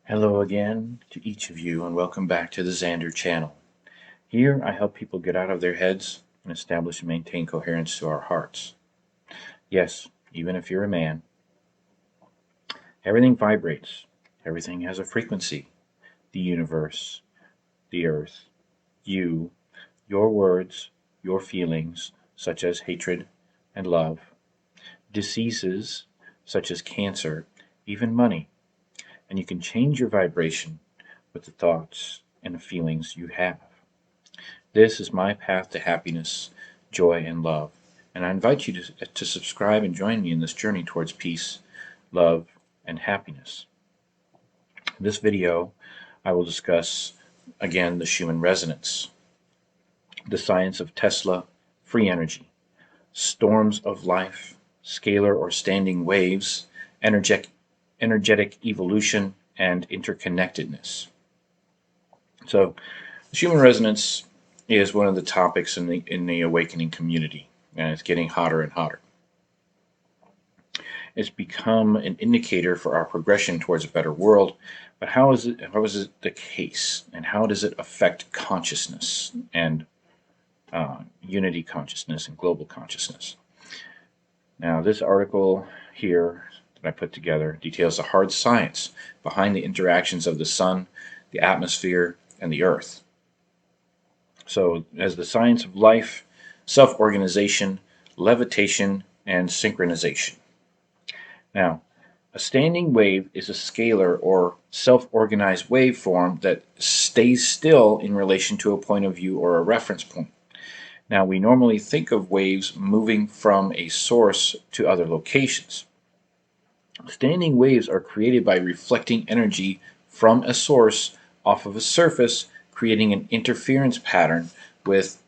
Hello again to each of you, and welcome back to the Zander channel. Here I help people get out of their heads and establish and maintain coherence to our hearts. Yes, even if you're a man, everything vibrates. Everything has a frequency. The universe, the earth, you, your words, your feelings, such as hatred and love, diseases, such as cancer, even money. And you can change your vibration with the thoughts and the feelings you have. This is my path to happiness, joy, and love, and I invite you to subscribe and join me in this journey towards peace, love, and happiness. In this video, I will discuss again the Schuman resonance, the science of Tesla, free energy, storms of life, scalar or standing waves, energetic evolution, and interconnectedness. So, the Schuman resonance is one of the topics in the awakening community, and it's getting hotter and hotter. It's become an indicator for our progression towards a better world, but how is it the case, and how does it affect consciousness and unity consciousness and global consciousness? Now, this article here that I put together details the hard science behind the interactions of the sun, the atmosphere, and the earth. So, as the science of life, self-organization, levitation, and synchronization. Now, a standing wave is a scalar or self-organized waveform that stays still in relation to a point of view or a reference point. Now, we normally think of waves moving from a source to other locations. Standing waves are created by reflecting energy from a source off of a surface, creating an interference pattern with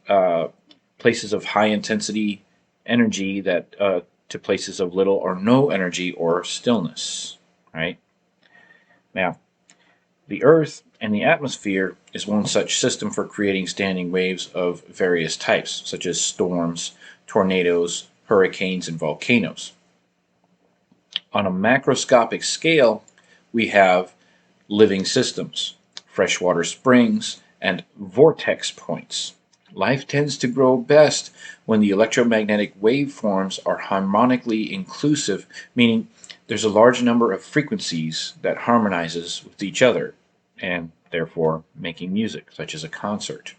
places of high intensity energy that to places of little or no energy or stillness. Right? Now, the Earth and the atmosphere is one such system for creating standing waves of various types, such as storms, tornadoes, hurricanes, and volcanoes. On a macroscopic scale, we have living systems, freshwater springs, and vortex points. Life tends to grow best when the electromagnetic waveforms are harmonically inclusive, meaning there's a large number of frequencies that harmonizes with each other, and therefore making music, such as a concert.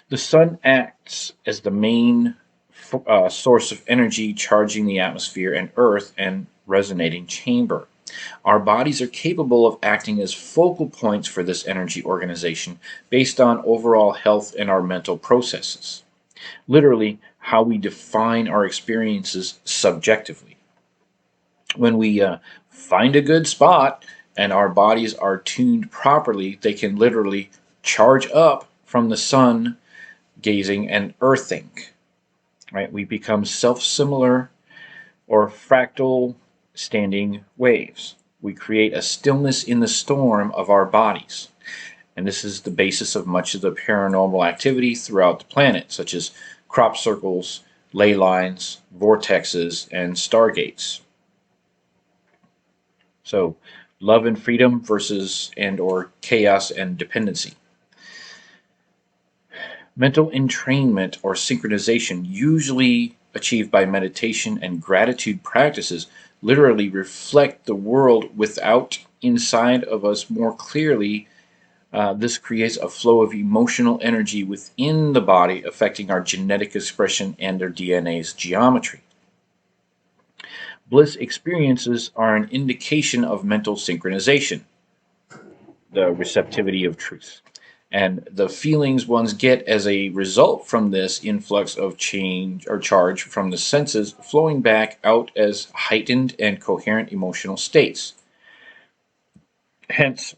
The sun acts as the main source of energy, charging the atmosphere and earth and resonating chamber. Our bodies are capable of acting as focal points for this energy organization based on overall health and our mental processes. Literally, how we define our experiences subjectively. When we find a good spot and our bodies are tuned properly, they can literally charge up from the sun gazing and earthing. Right? We become self-similar or fractal standing waves. We create a stillness in the storm of our bodies. And this is the basis of much of the paranormal activity throughout the planet, such as crop circles, ley lines, vortexes, and stargates. So, love and freedom versus and or chaos and dependency. Mental entrainment or synchronization, usually achieved by meditation and gratitude practices, literally reflect the world without inside of us more clearly. This creates a flow of emotional energy within the body, affecting our genetic expression and our DNA's geometry. Bliss experiences are an indication of mental synchronization, the receptivity of truth, and the feelings ones get as a result from this influx of change or charge from the senses flowing back out as heightened and coherent emotional states. Hence,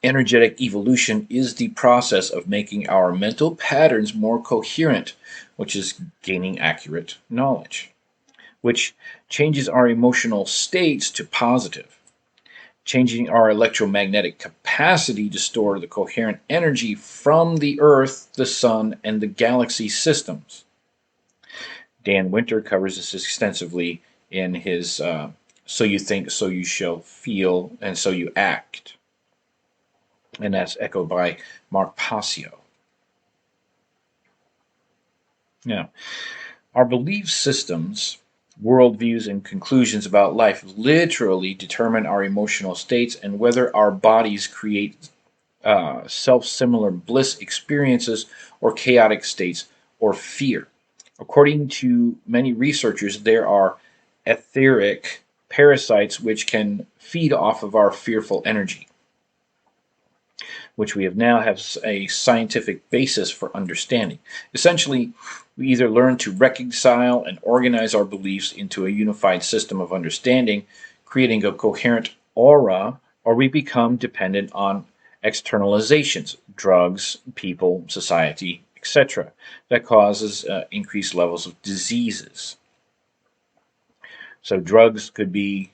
energetic evolution is the process of making our mental patterns more coherent, which is gaining accurate knowledge, which changes our emotional states to positive, changing our electromagnetic capacity to store the coherent energy from the Earth, the Sun, and the galaxy systems. Dan Winter covers this extensively in his so you think, so you shall feel, and so you act. And that's echoed by Mark Passio. Now, our belief systems, worldviews, and conclusions about life literally determine our emotional states and whether our bodies create self-similar bliss experiences or chaotic states or fear. According to many researchers, there are etheric parasites which can feed off of our fearful energy, which we have now have a scientific basis for understanding. Essentially, we either learn to reconcile and organize our beliefs into a unified system of understanding, creating a coherent aura, or we become dependent on externalizations, drugs, people, society, etc., that causes increased levels of diseases. So drugs could be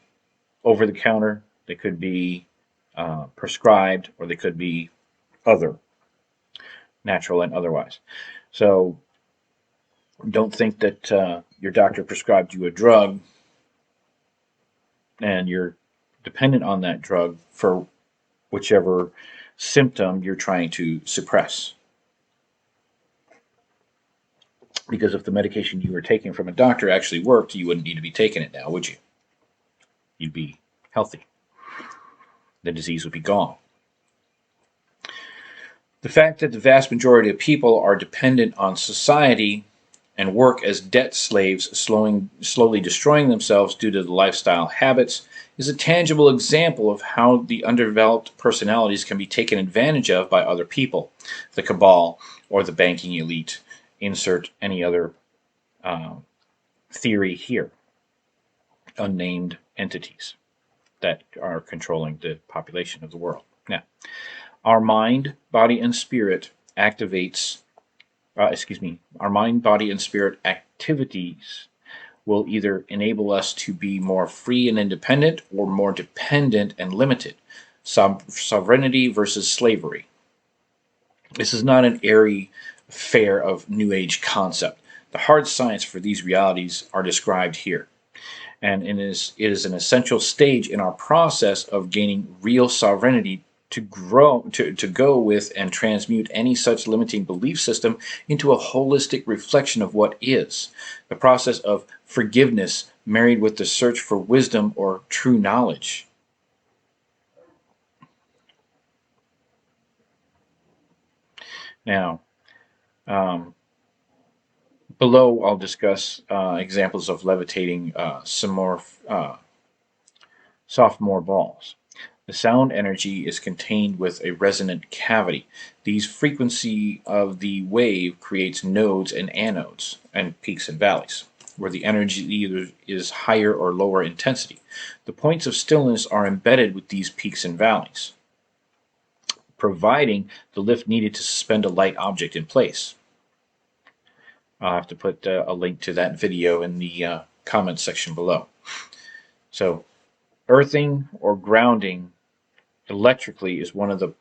over the counter, they could be prescribed, or they could be other, natural and otherwise. So don't think that your doctor prescribed you a drug and you're dependent on that drug for whichever symptom you're trying to suppress. Because if the medication you were taking from a doctor actually worked, you wouldn't need to be taking it now, would you? You'd be healthy. The disease would be gone. The fact that the vast majority of people are dependent on society and work as debt slaves, slowly destroying themselves due to the lifestyle habits, is a tangible example of how the underdeveloped personalities can be taken advantage of by other people, the cabal or the banking elite. Insert any other theory here. Unnamed entities that are controlling the population of the world. Now, our mind, body, and spirit activates our mind, body, and spirit activities will either enable us to be more free and independent or more dependent and limited. Sovereignty versus slavery. This is not an airy fair of New Age concept. The hard science for these realities are described here. And it is an essential stage in our process of gaining real sovereignty to go with and transmute any such limiting belief system into a holistic reflection of what is. The process of forgiveness married with the search for wisdom or true knowledge. Now, below I'll discuss examples of levitating sophomore balls. The sound energy is contained with a resonant cavity. These frequency of the wave creates nodes and anodes, and peaks and valleys, where the energy either is higher or lower intensity. The points of stillness are embedded with these peaks and valleys, providing the lift needed to suspend a light object in place. I'll have to put a link to that video in the comments section below. So, earthing or grounding electrically is one of the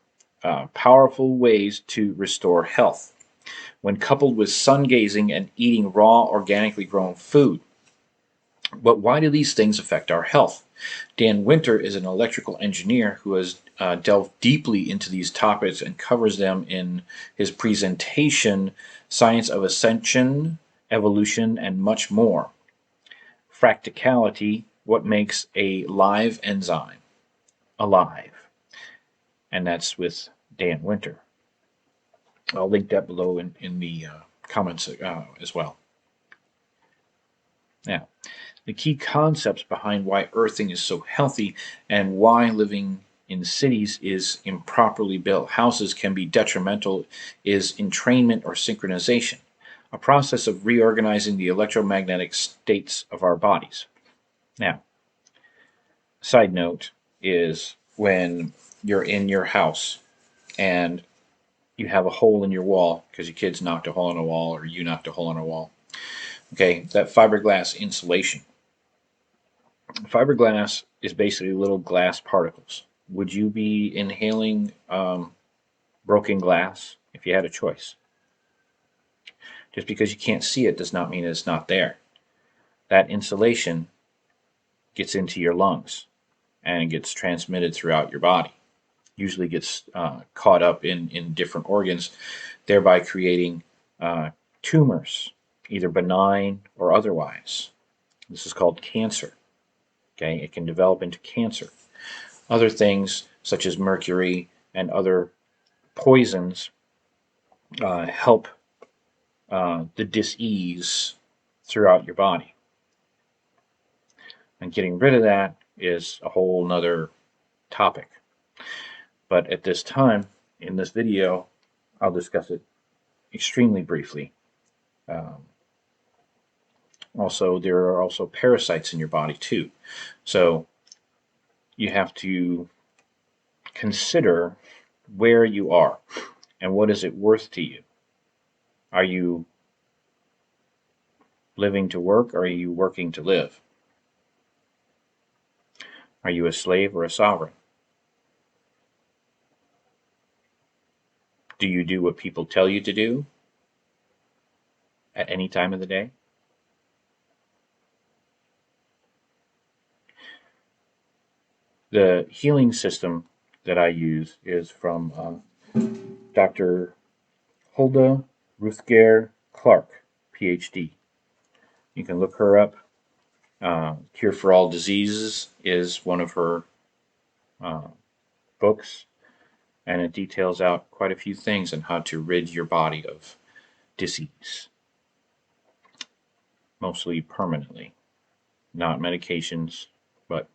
powerful ways to restore health when coupled with sun gazing and eating raw, organically grown food. But why do these things affect our health? Dan Winter is an electrical engineer who has delved deeply into these topics and covers them in his presentation, Science of Ascension, Evolution, and much more. Fractality, what makes a live enzyme alive? And that's with Dan Winter. I'll link that below in the comments as well. Now, the key concepts behind why earthing is so healthy and why living in cities is improperly built houses can be detrimental is entrainment or synchronization, a process of reorganizing the electromagnetic states of our bodies. Now, side note is when you're in your house and you have a hole in your wall because your kids knocked a hole in a wall or you knocked a hole in a wall. Okay, that fiberglass insulation. Fiberglass is basically little glass particles. Would you be inhaling broken glass if you had a choice? Just because you can't see it does not mean it's not there. That insulation gets into your lungs and gets transmitted throughout your body. Usually gets caught up in different organs, thereby creating tumors, either benign or otherwise. This is called cancer. Okay, it can develop into cancer. Other things, such as mercury and other poisons, help the dis-ease throughout your body. And getting rid of that is a whole nother topic. But at this time, in this video, I'll discuss it extremely briefly. Also, there are also parasites in your body too. So you have to consider where you are and what is it worth to you. Are you living to work, or are you working to live? Are you a slave or a sovereign? Do you do what people tell you to do at any time of the day? The healing system that I use is from Dr. Hulda Ruthger Clark, PhD. You can look her up. Cure for All Diseases is one of her books, and it details out quite a few things on how to rid your body of disease, mostly permanently. Not medications, but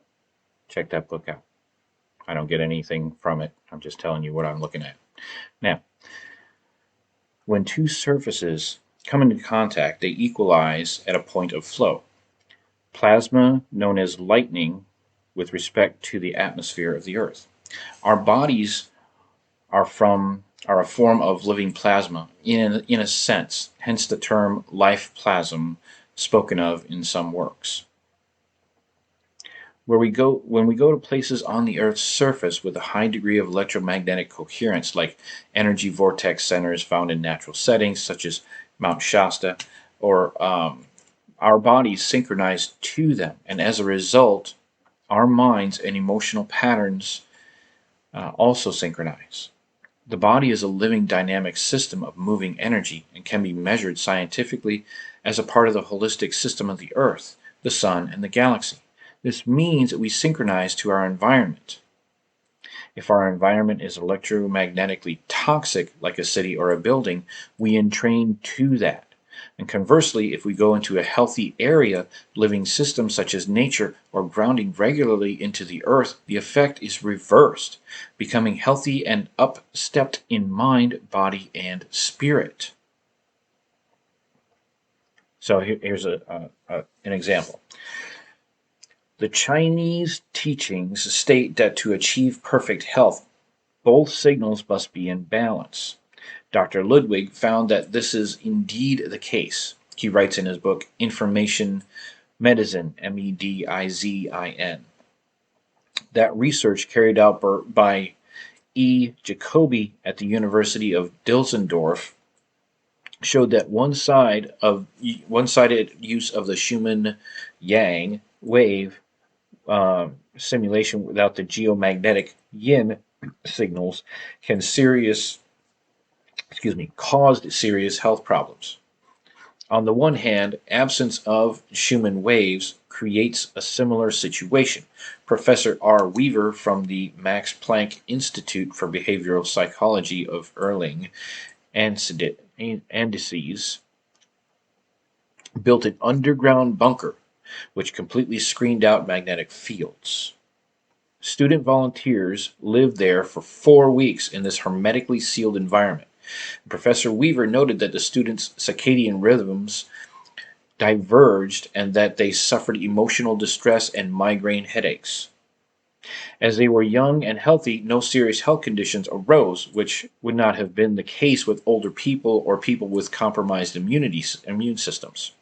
check that book out. I don't get anything from it. I'm just telling you what I'm looking at. Now, when two surfaces come into contact, they equalize at a point of flow. Plasma, known as lightning, with respect to the atmosphere of the Earth. Our bodies are a form of living plasma in a sense, hence the term life plasm spoken of in some works. When we go to places on the Earth's surface with a high degree of electromagnetic coherence, like energy vortex centers found in natural settings such as Mount Shasta, or our bodies synchronize to them, and as a result, our minds and emotional patterns also synchronize. The body is a living dynamic system of moving energy and can be measured scientifically as a part of the holistic system of the Earth, the Sun, and the galaxy. This means that we synchronize to our environment. If our environment is electromagnetically toxic, like a city or a building, we entrain to that. And conversely, if we go into a healthy area, living system such as nature, or grounding regularly into the earth, the effect is reversed, becoming healthy and upstepped in mind, body, and spirit. So here's an example. The Chinese teachings state that to achieve perfect health, both signals must be in balance. Dr. Ludwig found that this is indeed the case. He writes in his book, Information Medicine, Medizin, that research carried out by E. Jacobi at the University of Düsseldorf showed that one-sided use of the Schuman Yang wave simulation without the geomagnetic yin signals can caused serious health problems. On the one hand, absence of Schumann waves creates a similar situation. Professor R. Weaver from the Max Planck Institute for Behavioral Psychology of Erlangen Andes built an underground bunker which completely screened out magnetic fields. Student volunteers lived there for 4 weeks in this hermetically sealed environment. Professor Weaver noted that the students' circadian rhythms diverged and that they suffered emotional distress and migraine headaches. As they were young and healthy, no serious health conditions arose, which would not have been the case with older people or people with compromised immune systems.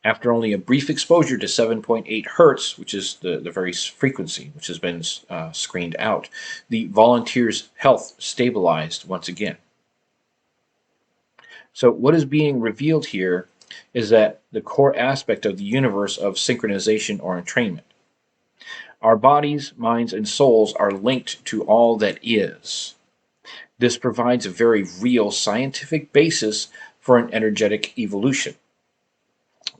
After only a brief exposure to 7.8 hertz, which is the very frequency which has been screened out, the volunteers' health stabilized once again. So what is being revealed here is that the core aspect of the universe of synchronization or entrainment. Our bodies, minds, and souls are linked to all that is. This provides a very real scientific basis for an energetic evolution.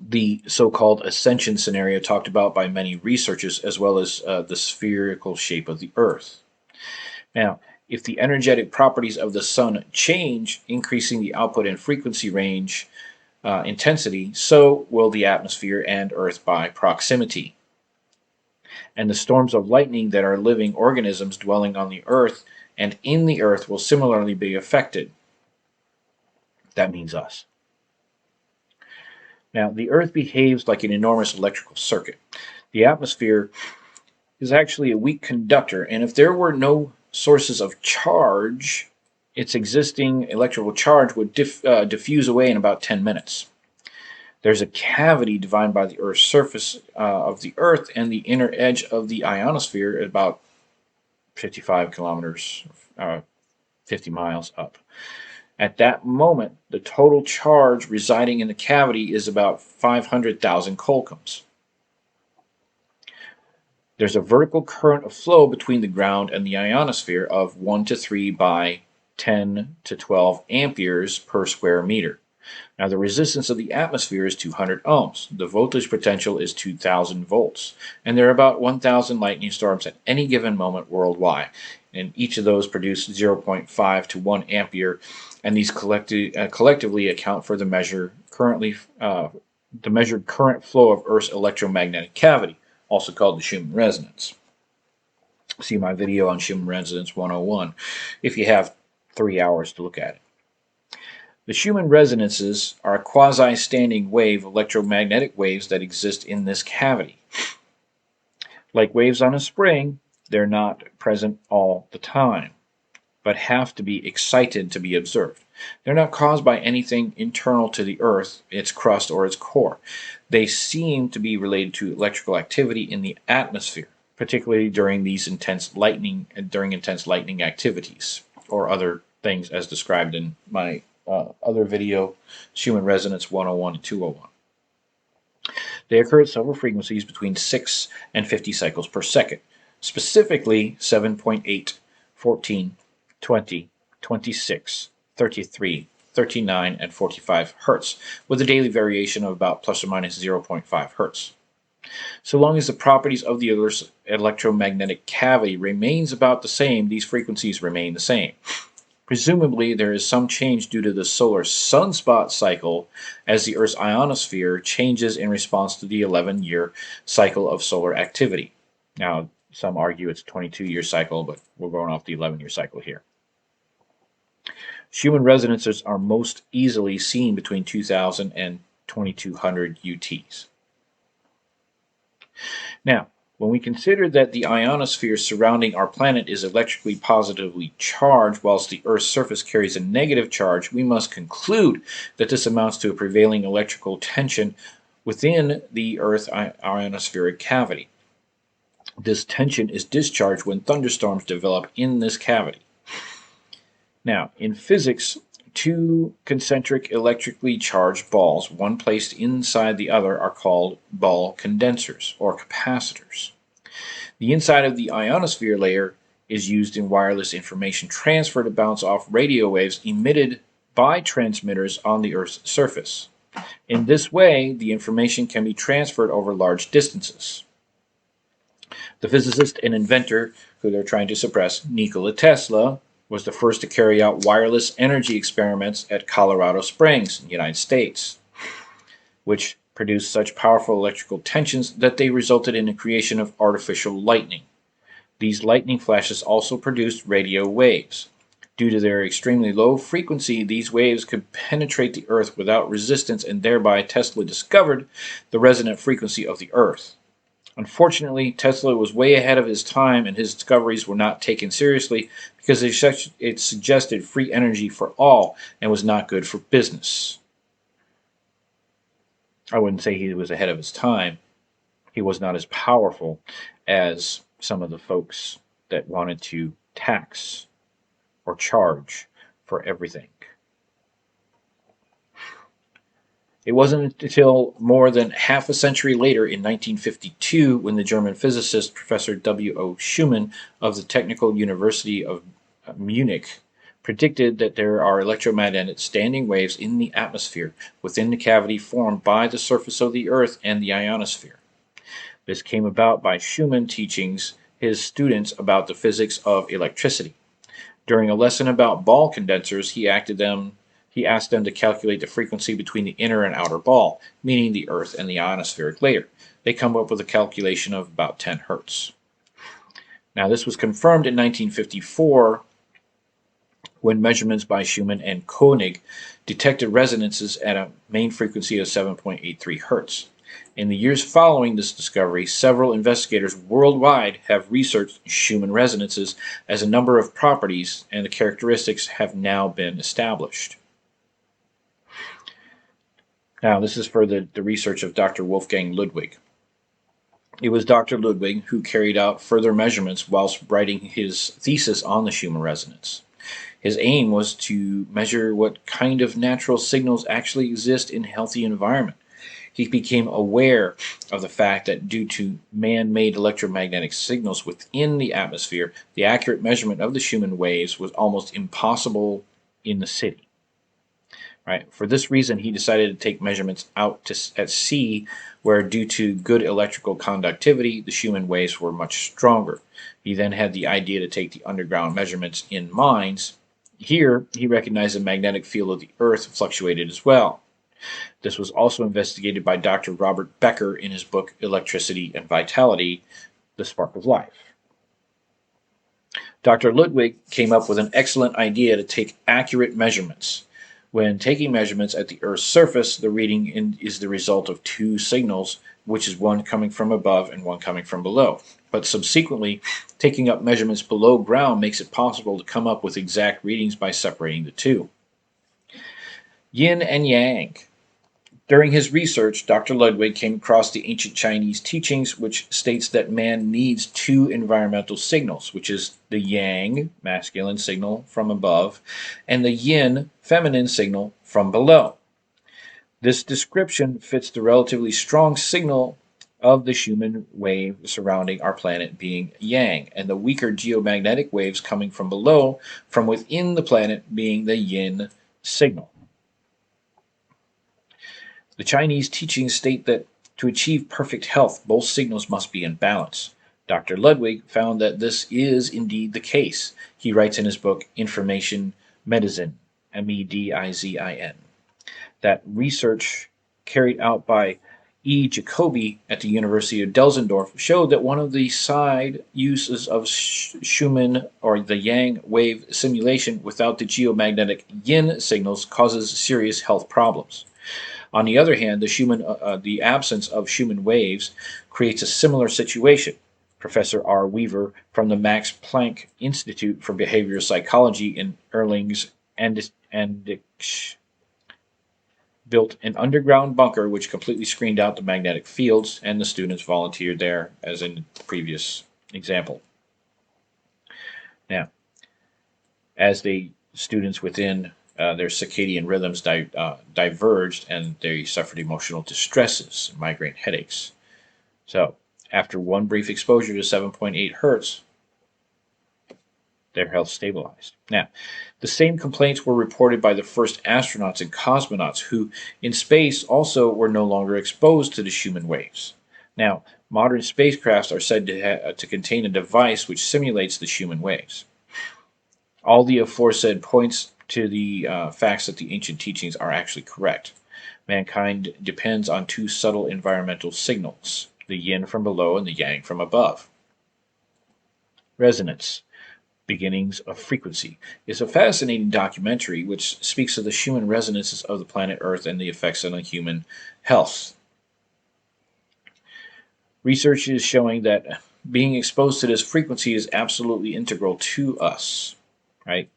The so called ascension scenario talked about by many researchers, as well as the spherical shape of the Earth. Now, if the energetic properties of the sun change, increasing the output and frequency range intensity, so will the atmosphere and Earth by proximity. And the storms of lightning that are living organisms dwelling on the Earth and in the Earth will similarly be affected. That means us. Now, the Earth behaves like an enormous electrical circuit. The atmosphere is actually a weak conductor, and if there were no sources of charge, its existing electrical charge would diffuse away in about 10 minutes. There's a cavity divided by the Earth's surface of the Earth and the inner edge of the ionosphere at about 55 kilometers, 50 miles up. At that moment, the total charge residing in the cavity is about 500,000 coulombs. There's a vertical current of flow between the ground and the ionosphere of 1 to 3 by 10 to 12 amperes per square meter. Now, the resistance of the atmosphere is 200 ohms. The voltage potential is 2,000 volts. And there are about 1,000 lightning storms at any given moment worldwide. And each of those produce 0.5 to 1 ampere. And these collectively account for the measured current flow of Earth's electromagnetic cavity, also called the Schuman resonance. See my video on Schuman resonance 101 if you have 3 hours to look at it. The Schumann resonances are quasi-standing wave electromagnetic waves that exist in this cavity. Like waves on a spring, they're not present all the time, but have to be excited to be observed. They're not caused by anything internal to the Earth, its crust, or its core. They seem to be related to electrical activity in the atmosphere, particularly during intense lightning activities, or other things as described in my other video, Schumann resonance 101 and 201. They occur at several frequencies between 6 and 50 cycles per second, specifically 7.8, 14, 20, 26, 33, 39, and 45 hertz, with a daily variation of about plus or minus 0.5 hertz. So long as the properties of the Earth's electromagnetic cavity remains about the same, these frequencies remain the same. Presumably, there is some change due to the solar sunspot cycle as the Earth's ionosphere changes in response to the 11-year cycle of solar activity. Now, some argue it's a 22-year cycle, but we're going off the 11-year cycle here. Schumann resonances are most easily seen between 2000 and 2200 UTs. Now, when we consider that the ionosphere surrounding our planet is electrically positively charged, whilst the Earth's surface carries a negative charge, we must conclude that this amounts to a prevailing electrical tension within the Earth ionospheric cavity. This tension is discharged when thunderstorms develop in this cavity. Now, in physics, two concentric electrically charged balls, one placed inside the other, are called ball condensers or capacitors. The inside of the ionosphere layer is used in wireless information transfer to bounce off radio waves emitted by transmitters on the Earth's surface. In this way, the information can be transferred over large distances. The physicist and inventor who they're trying to suppress, Nikola Tesla, was the first to carry out wireless energy experiments at Colorado Springs in the United States, which produced such powerful electrical tensions that they resulted in the creation of artificial lightning. These lightning flashes also produced radio waves. Due to their extremely low frequency, these waves could penetrate the Earth without resistance, and thereby Tesla discovered the resonant frequency of the Earth. Unfortunately, Tesla was way ahead of his time, and his discoveries were not taken seriously because it suggested free energy for all and was not good for business. I wouldn't say he was ahead of his time. He was not as powerful as some of the folks that wanted to tax or charge for everything. It wasn't until more than half a century later, in 1952, when the German physicist Professor W.O. Schuman of the Technical University of Munich predicted that there are electromagnetic standing waves in the atmosphere within the cavity formed by the surface of the Earth and the ionosphere. This came about by Schumann teaching his students about the physics of electricity. During a lesson about ball condensers, he asked them to calculate the frequency between the inner and outer ball, meaning the Earth and the ionospheric layer. They come up with a calculation of about 10 hertz. Now, this was confirmed in 1954 when measurements by Schumann and Koenig detected resonances at a main frequency of 7.83 hertz. In the years following this discovery, several investigators worldwide have researched Schumann resonances as a number of properties, and the characteristics have now been established. Now, this is for the research of Dr. Wolfgang Ludwig. It was Dr. Ludwig who carried out further measurements whilst writing his thesis on the Schumann resonance. His aim was to measure what kind of natural signals actually exist in a healthy environment. He became aware of the fact that due to man-made electromagnetic signals within the atmosphere, the accurate measurement of the Schumann waves was almost impossible in the city. Right? For this reason, he decided to take measurements at sea, where due to good electrical conductivity, the Schumann waves were much stronger. He then had the idea to take the underground measurements in mines. Here, he recognized the magnetic field of the Earth fluctuated as well. This was also investigated by Dr. Robert Becker in his book Electricity and Vitality, The Spark of Life. Dr. Ludwig came up with an excellent idea to take accurate measurements. When taking measurements at the Earth's surface, the reading is the result of two signals, which is one coming from above and one coming from below. But subsequently, taking up measurements below ground makes it possible to come up with exact readings by separating the two. Yin and Yang. During his research, Dr. Ludwig came across the ancient Chinese teachings, which states that man needs two environmental signals, which is the yang, masculine signal from above, and the yin, feminine signal from below. This description fits the relatively strong signal of the Schumann wave surrounding our planet being yang, and the weaker geomagnetic waves coming from below, from within the planet being the yin signal. The Chinese teachings state that to achieve perfect health, both signals must be in balance. Dr. Ludwig found that this is indeed the case. He writes in his book Information Medizin, Medizin, that research carried out by E. Jacobi at the University of Delsendorf showed that one of the side uses of Schumann or the Yang wave simulation without the geomagnetic yin signals causes serious health problems. On the other hand, the absence of Schumann waves creates a similar situation. Professor R. Weaver from the Max Planck Institute for Behavioral Psychology in Erlangen-Andechs built an underground bunker which completely screened out the magnetic fields, and the students volunteered there, as in the previous example. Now, as the students within their circadian rhythms diverged, and they suffered emotional distresses and migraine headaches. So, after one brief exposure to 7.8 hertz, their health stabilized. Now, the same complaints were reported by the first astronauts and cosmonauts who, in space, also were no longer exposed to the Schumann waves. Now, modern spacecrafts are said to contain a device which simulates the Schumann waves. All the aforesaid points to the facts that the ancient teachings are actually correct. Mankind depends on two subtle environmental signals, the yin from below and the yang from above. Resonance, Beginnings of Frequency, is a fascinating documentary which speaks of the Schumann resonances of the planet Earth and the effects on human health. Research is showing that being exposed to this frequency is absolutely integral to us, right?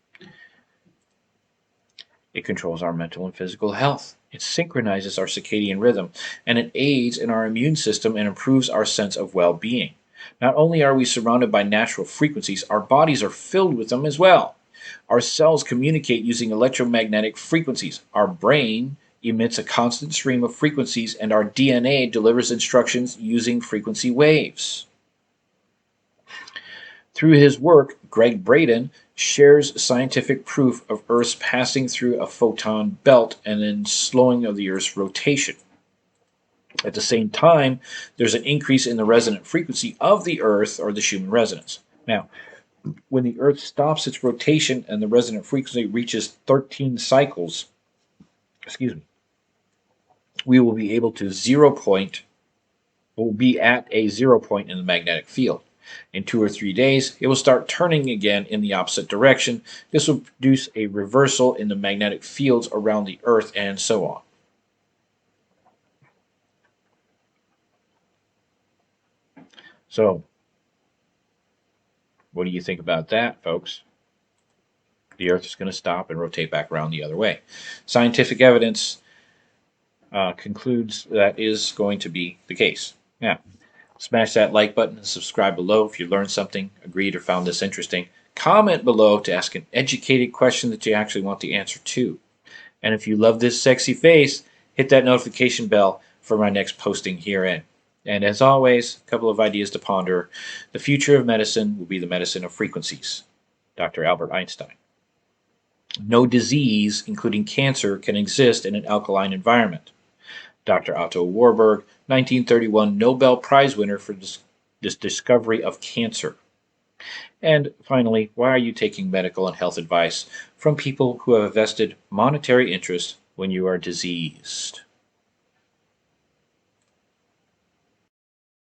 It controls our mental and physical health. It synchronizes our circadian rhythm, and it aids in our immune system and improves our sense of well-being. Not only are we surrounded by natural frequencies, our bodies are filled with them as well. Our cells communicate using electromagnetic frequencies. Our brain emits a constant stream of frequencies, and our DNA delivers instructions using frequency waves. Through his work, Greg Braden shares scientific proof of Earth's passing through a photon belt and then slowing of the Earth's rotation. At the same time, there's an increase in the resonant frequency of the Earth, or the Schumann resonance. Now, when the Earth stops its rotation and the resonant frequency reaches 13 cycles, excuse me, we will be able to will be at a 0 point in the magnetic field. In 2 or 3 days, it will start turning again in the opposite direction. This will produce a reversal in the magnetic fields around the Earth, and so on. So, what do you think about that, folks? The Earth is going to stop and rotate back around the other way. Scientific evidence concludes that is going to be the case. Now, smash that like button and subscribe below if you learned something, agreed, or found this interesting. Comment below to ask an educated question that you actually want the answer to. And if you love this sexy face, hit that notification bell for my next posting herein. And as always, a couple of ideas to ponder. The future of medicine will be the medicine of frequencies. Dr. Albert Einstein. No disease, including cancer, can exist in an alkaline environment. Dr. Otto Warburg, 1931 Nobel Prize winner for this discovery of cancer. And finally, why are you taking medical and health advice from people who have a vested monetary interest when you are diseased?